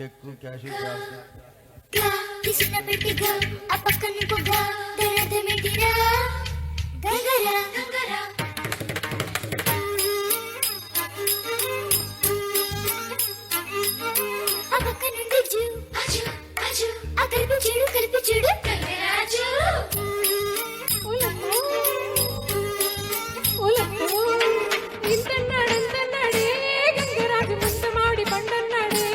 cheque cash cash Krishna పెట్టిగా ఆ పక్కన పొగ దరదమిటిరా గంగరా గంగరా ఆ పక్కన నుండి అజు అజు ఆ కలిపి చూడు గంగరాజు ఓలమ్మో ఓలమ్మో ఇంతన్నాడే గంగరాజు ముంతమాడి పండన్నాడే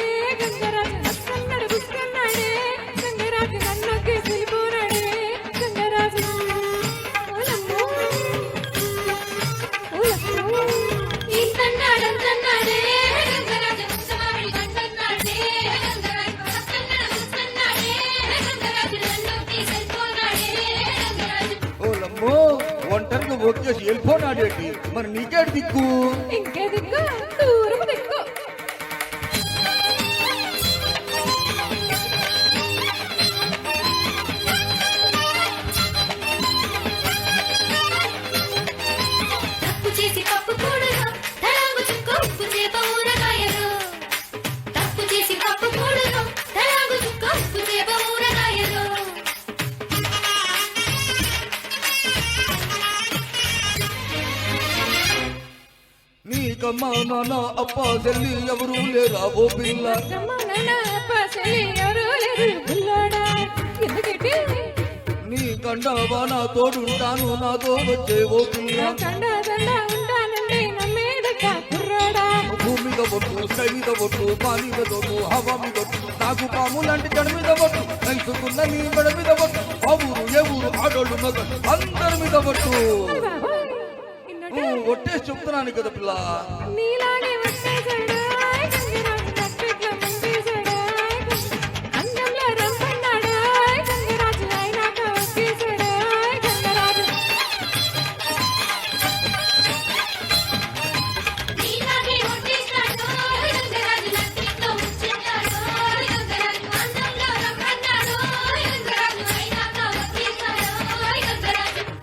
గంగరాజు నన్నడు గుక్కన్నాడే గంగరాజు నన్నొక్కి పిలిపోనాడే గంగరాజు ఓలమ్మో ఓలమ్మో ఇంతన్నాడే గంగరాజు ముంతమాడి పండన్నాడే గంగరాజు నన్నడు గుక్కన్నాడే గంగరాజు నన్నొక్కి పిలిపోనాడే గంగరాజు ఓలమ్మో ఒంటరిగా ఒక్కేసి వెళ్ళిపోనాడేటి మరి నీకేడు దిక్కు ఇంకే దిక్కు దూరపు దిక్కు తప్పు చేసి పప్పు కూడను తలాంగు చుక్క ఉప్పు చేప ఊరగాయలు తప్పు చేసి పప్పు కూడను తలాంగు చుక్క ఉప్పు చేప ఊరగాయలు నీకమ్మా నాన్న అప్ప చెల్లి ఎవరు లేరా ఓ పిల్ల నీ కండవా నా తోడుంటాను నాతో వచ్చే ఓ పిల్ల భూమి మీద ఒట్టు స్కై మీద ఒట్టు పానీ మీద ఒట్టు హవా మీద ఒట్టు నాకు పాము లాంటి జడ మీద ఒట్టు నైసుకున్న నీ మెడ మీద ఒట్టు ఆ ఊరు ఏ ఊరు ఆడోళ్ళు మగ అందరి మీద ఒట్టు ఒట్టేసి చెప్తున్నాను కదా పిల్ల నీలాగే ఒట్టేస్తాడు గంగరాజు నట్టితో ముచ్చెట్టాడు గంగరాజు అందంగా రమ్మన్నాడు గంగరాజు అయినాక వచ్చేస్తాడు గంగరాజు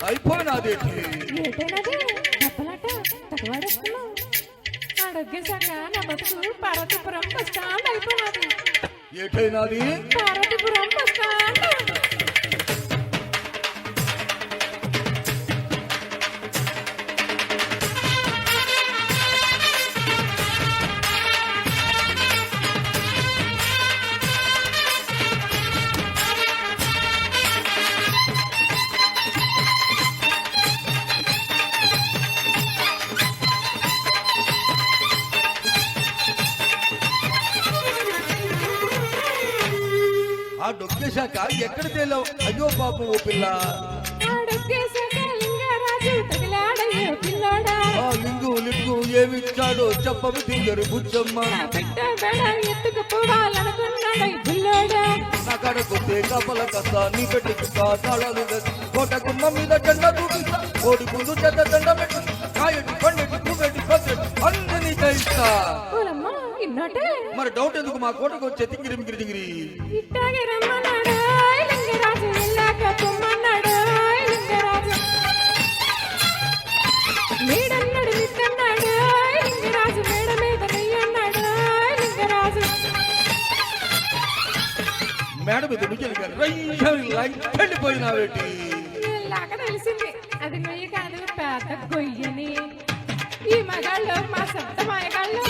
అయిపోయినాదేంటి ఆడొగ్గేశాక నా బతుకు పార్వతీపురం బస్ స్టాండ్ అయిపోయినది ఏటైనాది పార్వతీపురం బస్ స్టాండ్ ఆ డొక్కేశాక ఎక్కడ తేలావు అయ్యో పాపం ఓ పిల్ల ఆడొగ్గేశాక లింగరాజు తగిలాడయ్యో పిల్లోడా ఆ లింగు లింగు ఏమిచ్చాడో చెప్పవి తింగరు బుచ్చమ్మ నా బిడ్డ బెడ ఎత్తుకుపోవాలనుకున్నాడు ఈ పిల్లోడా నా కడకొస్తే కపల కస్త నీ పెట్టుకు తాళాలు కోట గుమ్మ మీద జెండా చూపిస్తా కోడి ముందు చెత్త దండ పెట్టు కాయటి పండెటి పువ్వెటి పచ్చడి అన్ని నీకే ఇస్తా ఓలమ్మ ఇన్నోటే మరి డౌట్ ఎందుకు మా కోటకు వచ్చే తింగిరి మిగిరి తింగిరి ఇట్టాగే రమ్మన్నాడు లింగరాజు వెళ్ళాక పొమ్మన్నాడు లింగరాజు మేడన్నాడు విత్తన్నాడు లింగరాజు మేడ మీద నెయ్యన్నాడు లింగరాజు మేడ మీద నుంచి వెళ్ళిపోయినావేటి వెళ్ళాక తెలిసింది అది నెయ్యి కాదు పెద్ద గొయ్యని ఈ మగాళ్ళు మా సొంత మగాళ్ళు